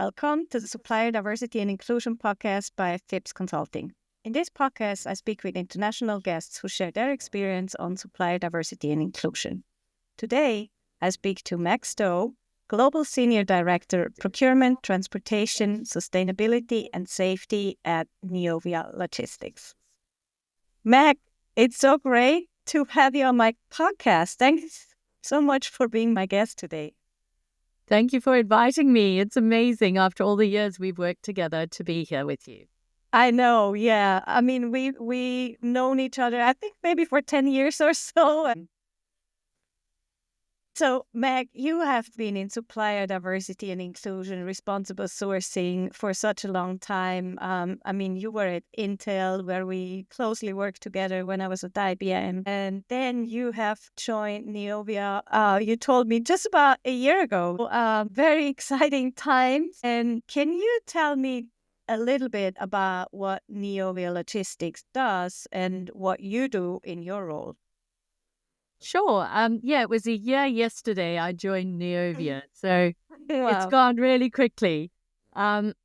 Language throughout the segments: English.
Welcome to the Supplier Diversity and Inclusion Podcast by Fips Consulting. In this podcast, I speak with international guests who share their experience on supplier diversity and inclusion. Today, I speak to Meg Stowe, Global Senior Director, Procurement, Transportation, Sustainability and Safety at Neovia Logistics. Meg, it's so great to have you on my podcast. Thanks so much for being my guest today. Thank you for inviting me. It's amazing after all the years we've worked together to be here with you. I know, yeah. I mean, we known each other, I think maybe for 10 years or so. So, Meg, you have been in supplier diversity and inclusion, responsible sourcing for such a long time. I mean, you were at Intel, where we closely worked together when I was at IBM. And then you have joined Neovia, you told me just about a year ago. Very exciting times. And can you tell me a little bit about what Neovia Logistics does and what you do in your role? Sure. It was a year yesterday I joined Neovia, so Wow. It's gone really quickly. And,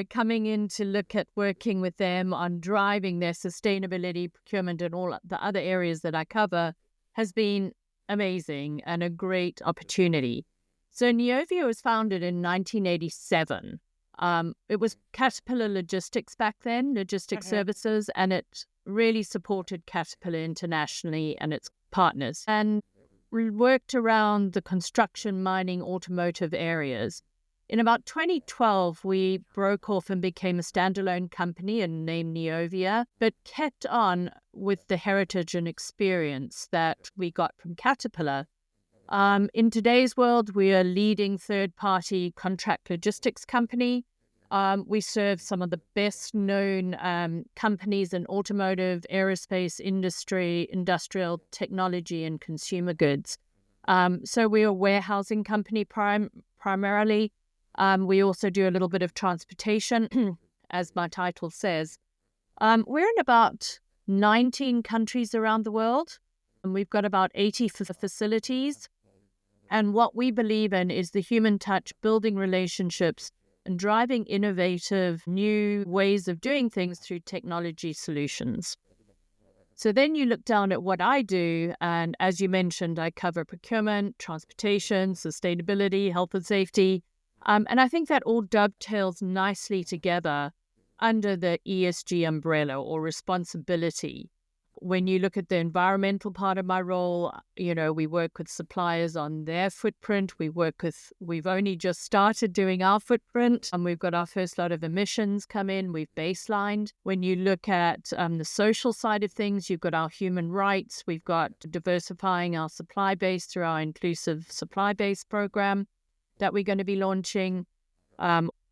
coming in to look at working with them on driving their sustainability, procurement, and all the other areas that I cover has been amazing and a great opportunity. So Neovia was founded in 1987. It was Caterpillar Logistics back then, logistics services, and it really supported Caterpillar internationally and its partners. And we worked around the construction, mining, automotive areas. In about 2012, we broke off and became a standalone company and named Neovia, but kept on with the heritage and experience that we got from Caterpillar. In today's world, we are a leading third-party contract logistics company. We serve some of the best-known companies in automotive, aerospace, industry, industrial technology, and consumer goods. So we're a warehousing company primarily. We also do a little bit of transportation, as my title says. We're in about 19 countries around the world, and we've got about 80 facilities. And what we believe in is the human touch, building relationships, and driving innovative new ways of doing things through technology solutions. So then you look down at what I do, and as you mentioned, I cover procurement, transportation, sustainability, health and safety. And I think that all dovetails nicely together under the ESG umbrella or responsibility. When you look at the environmental part of my role, we work with suppliers on their footprint. We've only just started doing our footprint, and we've got our first lot of emissions come in. We've baselined. When you look at the social side of things, you've got our human rights. We've got diversifying our supply base through our inclusive supply base program that we're going to be launching.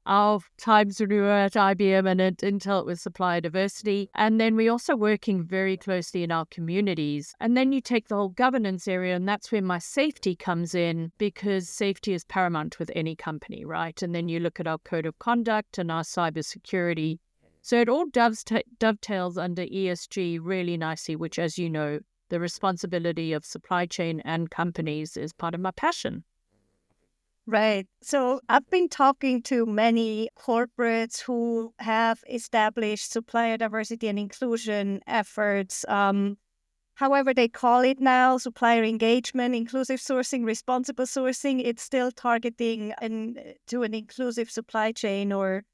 Our times when we were at IBM and at Intel, it was supplier diversity. And then we're also working very closely in our communities. And then you take the whole governance area, and that's where my safety comes in, because safety is paramount with any company, right? And then you look at our code of conduct and our cybersecurity. So it all dovetails under ESG really nicely, which, as you know, the responsibility of supply chain and companies is part of my passion. Right. So I've been talking to many corporates who have established supplier diversity and inclusion efforts. However they call it now, supplier engagement, inclusive sourcing, responsible sourcing. It's still targeting to an inclusive supply chain or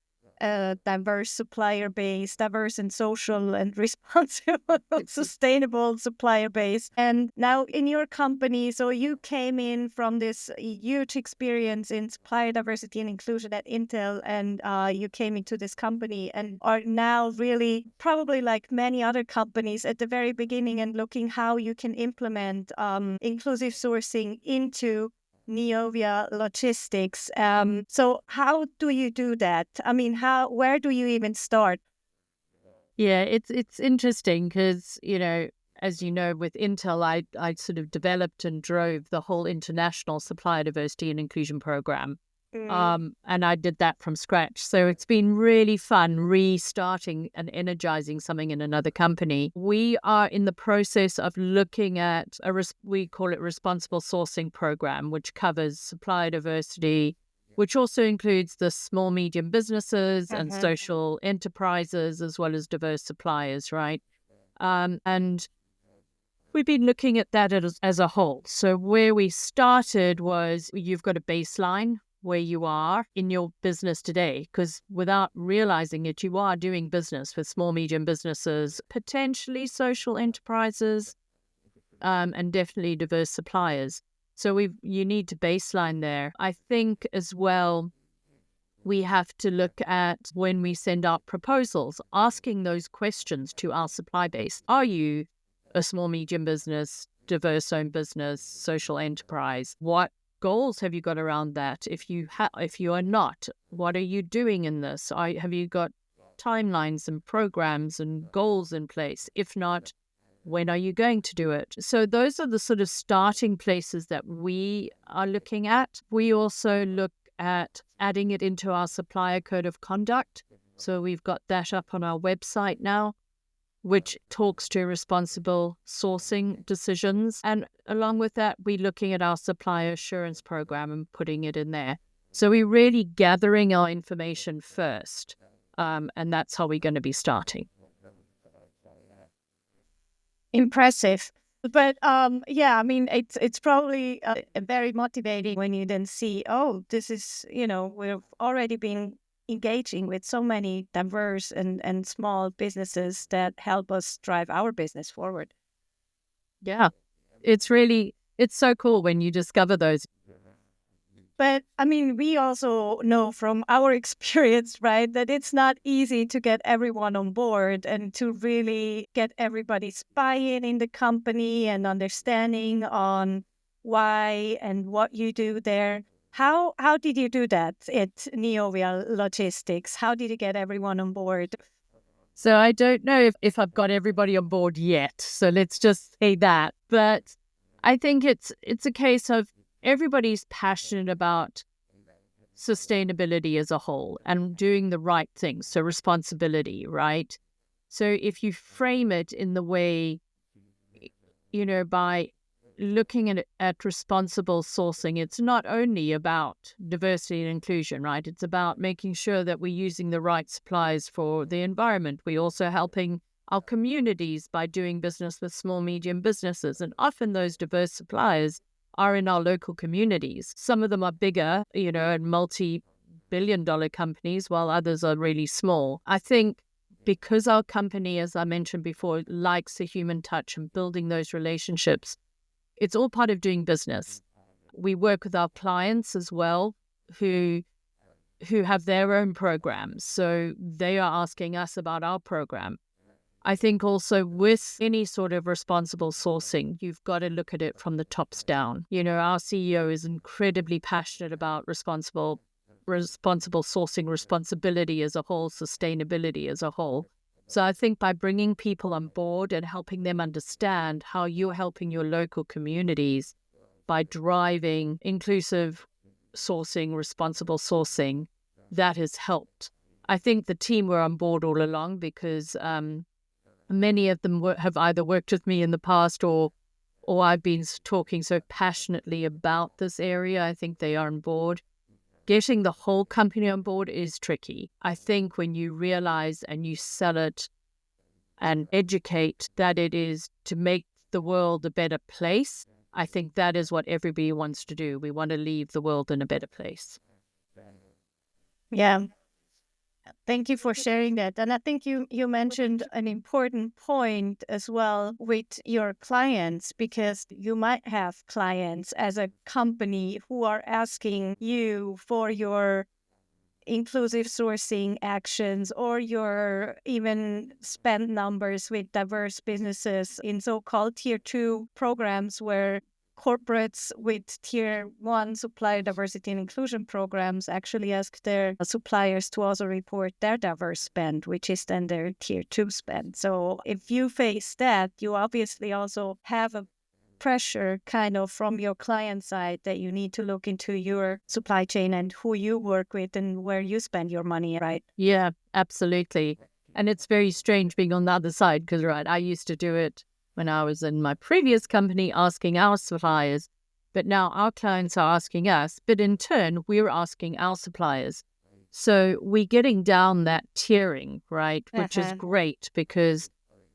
a diverse supplier base, diverse and social and responsible, sustainable supplier base. And now in your company, so you came in from this huge experience in supplier diversity and inclusion at Intel, and you came into this company and are now really probably like many other companies at the very beginning and looking how you can implement inclusive sourcing into Neovia Logistics. So how do you do that? I mean, where do you even start? Yeah, it's interesting because, as you know, with Intel, I sort of developed and drove the whole international supplier diversity and inclusion program. And I did that from scratch. So it's been really fun restarting and energizing something in another company. We are in the process of looking at we call it responsible sourcing program, which covers supplier diversity, which also includes the small, medium businesses and social enterprises, as well as diverse suppliers, right? And we've been looking at that as a whole. So where we started was you've got a baseline where you are in your business today, because without realizing it, you are doing business with small, medium businesses, potentially social enterprises, and definitely diverse suppliers. So you need to baseline there. I think as well, we have to look at when we send out proposals, asking those questions to our supply base. Are you a small, medium business, diverse owned business, social enterprise? What goals have you got around that? If you are not, what are you doing in this? Have you got timelines and programs and goals in place? If not, when are you going to do it? So those are the sort of starting places that we are looking at. We also look at adding it into our supplier code of conduct. So we've got that up on our website now, which talks to responsible sourcing decisions. And along with that, we're looking at our supplier assurance program and putting it in there. So we're really gathering our information first. And that's how we're going to be starting. Impressive. But yeah, I mean, it's probably very motivating when you then see, oh, this is, we've already been engaging with so many diverse and small businesses that help us drive our business forward. Yeah, it's so cool when you discover those. But I mean, we also know from our experience, right, that it's not easy to get everyone on board and to really get everybody's buy-in in the company and understanding on why and what you do there. How did you do that at Neovia Logistics? How did you get everyone on board? So I don't know if I've got everybody on board yet. So let's just say that. But I think it's a case of everybody's passionate about sustainability as a whole and doing the right thing. So responsibility, right? So if you frame it in the way, by looking at responsible sourcing, it's not only about diversity and inclusion, right? It's about making sure that we're using the right supplies for the environment. We're also helping our communities by doing business with small, medium businesses. And often those diverse suppliers are in our local communities. Some of them are bigger, and multi-billion-dollar companies, while others are really small. I think because our company, as I mentioned before, likes the human touch and building those relationships, it's all part of doing business. We work with our clients as well, who have their own programs. So they are asking us about our program. I think also with any sort of responsible sourcing, you've got to look at it from the tops down. Our CEO is incredibly passionate about responsible sourcing, responsibility as a whole, sustainability as a whole. So I think by bringing people on board and helping them understand how you're helping your local communities by driving inclusive sourcing, responsible sourcing, that has helped. I think the team were on board all along because many of them have either worked with me in the past or I've been talking so passionately about this area. I think they are on board. Getting the whole company on board is tricky. I think when you realize and you sell it and educate that it is to make the world a better place, I think that is what everybody wants to do. We want to leave the world in a better place. Yeah. Thank you for sharing that. And I think you mentioned an important point as well with your clients, because you might have clients as a company who are asking you for your inclusive sourcing actions or your even spend numbers with diverse businesses in so-called tier 2 programs where corporates with tier 1 supplier diversity and inclusion programs actually ask their suppliers to also report their diverse spend, which is then their tier 2 spend. So if you face that, you obviously also have a pressure kind of from your client side that you need to look into your supply chain and who you work with and where you spend your money, right? Yeah, absolutely. And it's very strange being on the other side because, right, I used to do it when I was in my previous company, asking our suppliers, But now our clients are asking us, but in turn, we're asking our suppliers. So we're getting down that tiering, right? Which is great because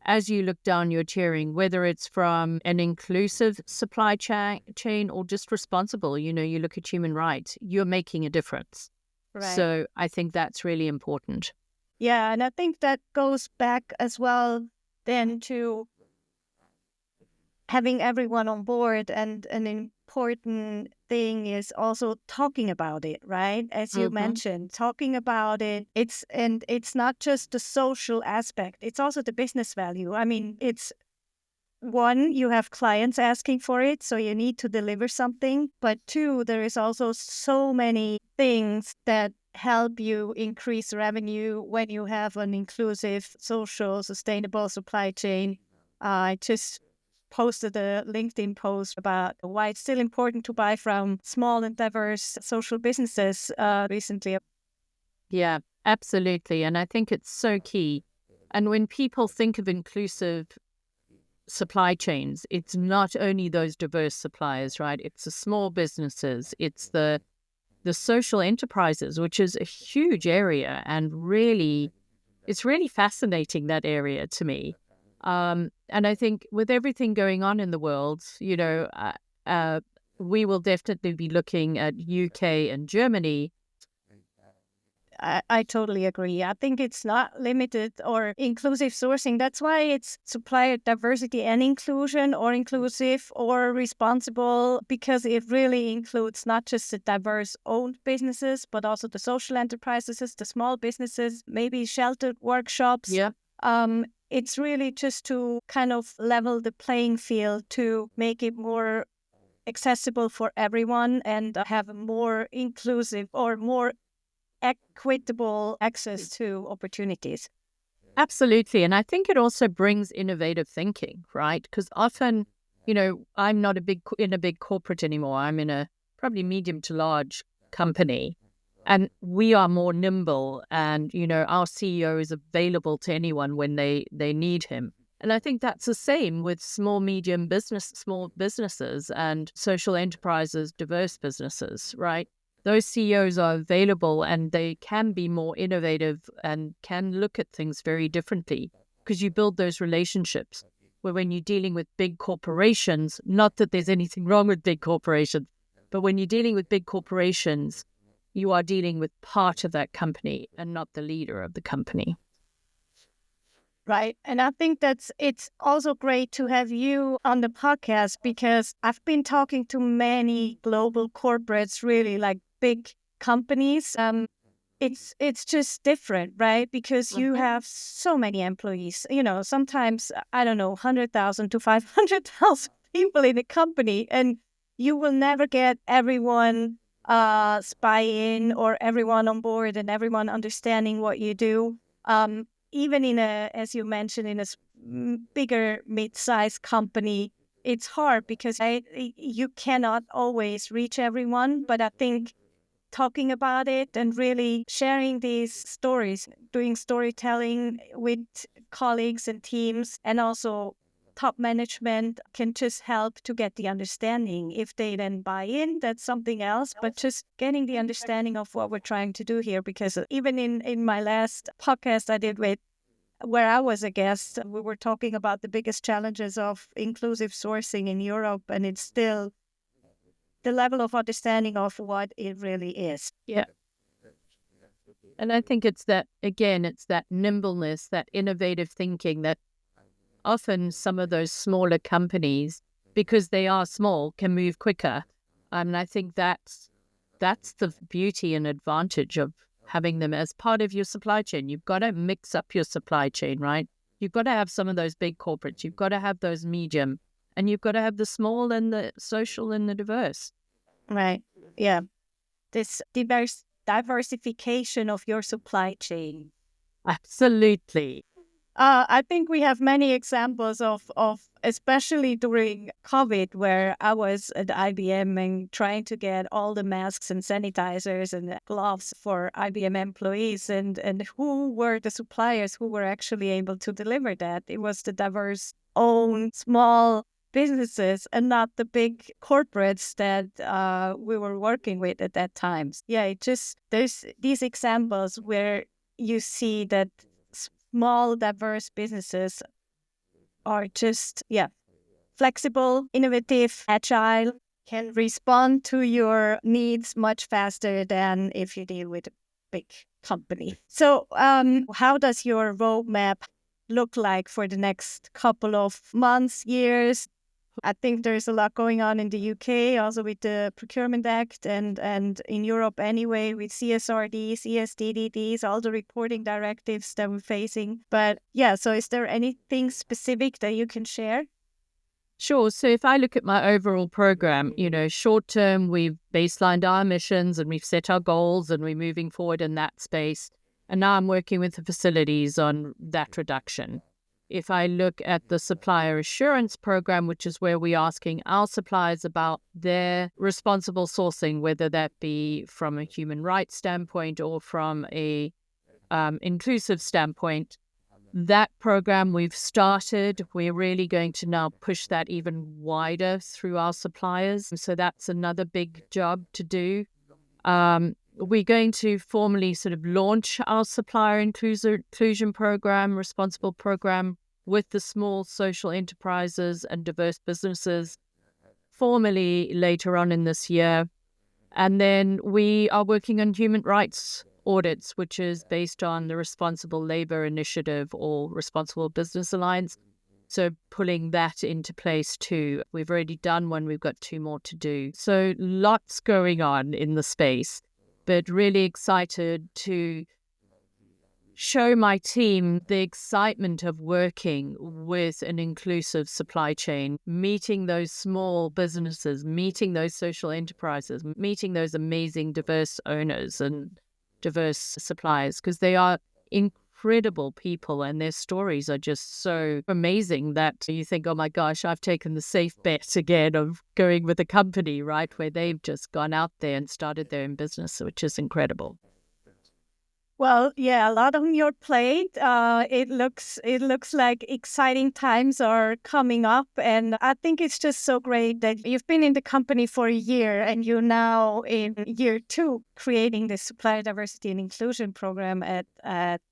as you look down your tiering, whether it's from an inclusive supply chain or just responsible, you look at human rights, you're making a difference. Right. So I think that's really important. Yeah, and I think that goes back as well then to having everyone on board, and an important thing is also talking about it, right? As you mentioned, talking about it. It's not just the social aspect, it's also the business value. I mean, it's one, you have clients asking for it, so you need to deliver something. But two, there is also so many things that help you increase revenue when you have an inclusive, social, sustainable supply chain. I just posted a LinkedIn post about why it's still important to buy from small and diverse social businesses recently. Yeah, absolutely. And I think it's so key. And when people think of inclusive supply chains, it's not only those diverse suppliers, right? It's the small businesses, it's the social enterprises, which is a huge area, and really, it's really fascinating, that area to me. And I think with everything going on in the world, we will definitely be looking at UK and Germany. I totally agree. I think it's not limited or inclusive sourcing. That's why it's supplier diversity and inclusion, or inclusive or responsible, because it really includes not just the diverse owned businesses, but also the social enterprises, the small businesses, maybe sheltered workshops. Yeah. It's really just to kind of level the playing field, to make it more accessible for everyone and have a more inclusive or more equitable access to opportunities. Absolutely. And I think it also brings innovative thinking, right? Because often, I'm not in a big corporate anymore. I'm in a probably medium to large company. And we are more nimble, and, our CEO is available to anyone when they need him. And I think that's the same with small businesses and social enterprises, diverse businesses, right? Those CEOs are available and they can be more innovative and can look at things very differently, because you build those relationships. Where when you're dealing with big corporations, not that there's anything wrong with big corporations, but when you're dealing with big corporations, you are dealing with part of that company and not the leader of the company. Right. And I think it's also great to have you on the podcast, because I've been talking to many global corporates, really like big companies. It's just different, right? Because you have so many employees, sometimes, 100,000 to 500,000 people in a company, and you will never get everyone buy-in or everyone on board and everyone understanding what you do. Even in as you mentioned, in a bigger mid-sized company, it's hard because you cannot always reach everyone. But I think talking about it and really sharing these stories, doing storytelling with colleagues and teams, and also top management, can just help to get the understanding. If they then buy in, that's something else, but just getting the understanding of what we're trying to do here. Because even in my last podcast I did where I was a guest, we were talking about the biggest challenges of inclusive sourcing in Europe, and it's still the level of understanding of what it really is. Yeah. And I think it's that nimbleness, that innovative thinking that often some of those smaller companies, because they are small, can move quicker. And I think that's the beauty and advantage of having them as part of your supply chain. You've got to mix up your supply chain, right? You've got to have some of those big corporates. You've got to have those medium, and you've got to have the small and the social and the diverse. Right. Yeah. This diversification of your supply chain. Absolutely. I think we have many examples of especially during COVID, where I was at IBM and trying to get all the masks and sanitizers and gloves for IBM employees, and who were the suppliers who were actually able to deliver that. It was the diverse owned small businesses and not the big corporates that we were working with at that time. Yeah, it just, there's these examples where you see that small, diverse businesses are just, flexible, innovative, agile, can respond to your needs much faster than if you deal with a big company. So how does your roadmap look like for the next couple of months, years? I think there's a lot going on in the UK, also with the Procurement Act, and in Europe anyway, with CSRDs, ESDDs, all the reporting directives that we're facing. But yeah, so is there anything specific that you can share? Sure. So if I look at my overall program, short term, we've baselined our emissions and we've set our goals and we're moving forward in that space. And now I'm working with the facilities on that reduction. If I look at the supplier assurance program, which is where we're asking our suppliers about their responsible sourcing, whether that be from a human rights standpoint or from a inclusive standpoint, that program we've started, we're really going to now push that even wider through our suppliers. So that's another big job to do. We're going to formally sort of launch our supplier inclusion program, responsible program with the small social enterprises and diverse businesses formally later on in this year. And then we are working on human rights audits, which is based on the Responsible Labor Initiative or Responsible Business Alliance. So pulling that into place too. We've already done one. We've got 2 more to do. So lots going on in the space, but really excited to show my team the excitement of working with an inclusive supply chain, meeting those small businesses, meeting those social enterprises, meeting those amazing diverse owners and diverse suppliers, because they are incredible people and their stories are just so amazing that you think, oh my gosh, I've taken the safe bet again of going with a company, right, where they've just gone out there and started their own business, which is incredible. Well, yeah, a lot on your plate. It looks like exciting times are coming up, and I think it's just so great that you've been in the company for a year and you're now in year 2 creating the Supplier Diversity and Inclusion program at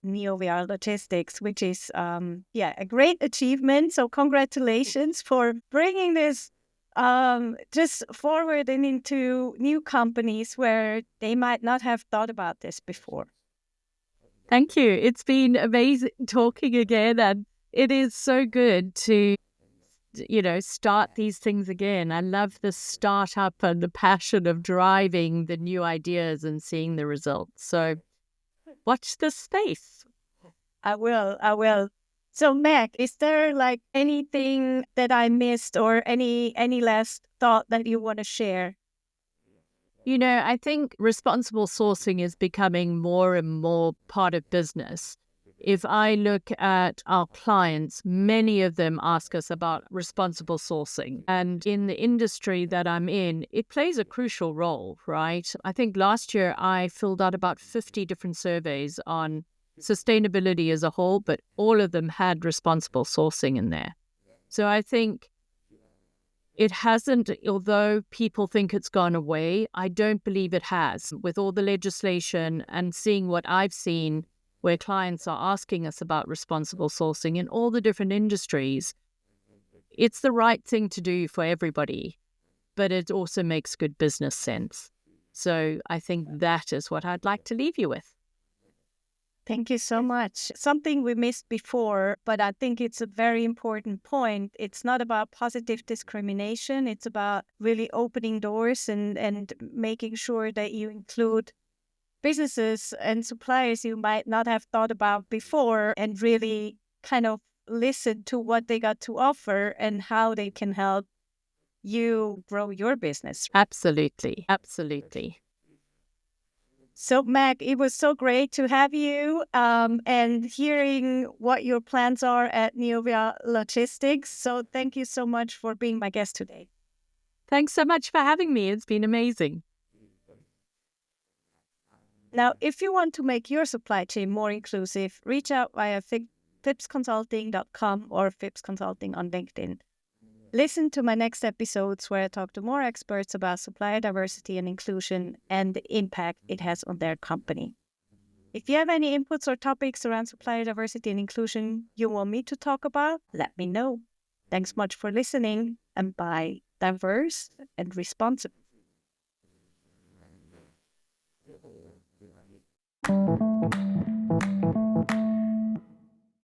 Neovia Logistics, which is a great achievement. So congratulations for bringing this just forward and into new companies where they might not have thought about this before. Thank you. It's been amazing talking again, and it is so good to, start these things again. I love the startup and the passion of driving the new ideas and seeing the results. So watch this space. I will. So Meg, is there like anything that I missed or any last thought that you want to share? I think responsible sourcing is becoming more and more part of business. If I look at our clients, many of them ask us about responsible sourcing. And in the industry that I'm in, it plays a crucial role, right? I think last year I filled out about 50 different surveys on sustainability as a whole, but all of them had responsible sourcing in there. So I think it hasn't, although people think it's gone away, I don't believe it has. With all the legislation and seeing what I've seen where clients are asking us about responsible sourcing in all the different industries, it's the right thing to do for everybody, but it also makes good business sense. So I think that is what I'd like to leave you with. Thank you so much. Something we missed before, but I think it's a very important point. It's not about positive discrimination. It's about really opening doors and making sure that you include businesses and suppliers you might not have thought about before and really kind of listen to what they got to offer and how they can help you grow your business. Absolutely. So, Meg, it was so great to have you and hearing what your plans are at Neovia Logistics. So thank you so much for being my guest today. Thanks so much for having me. It's been amazing. Now, if you want to make your supply chain more inclusive, reach out via fipsconsulting.com or Fips Consulting on LinkedIn. Listen to my next episodes where I talk to more experts about supplier diversity and inclusion and the impact it has on their company. If you have any inputs or topics around supplier diversity and inclusion you want me to talk about, let me know. Thanks much for listening, and bye. Diverse and responsible.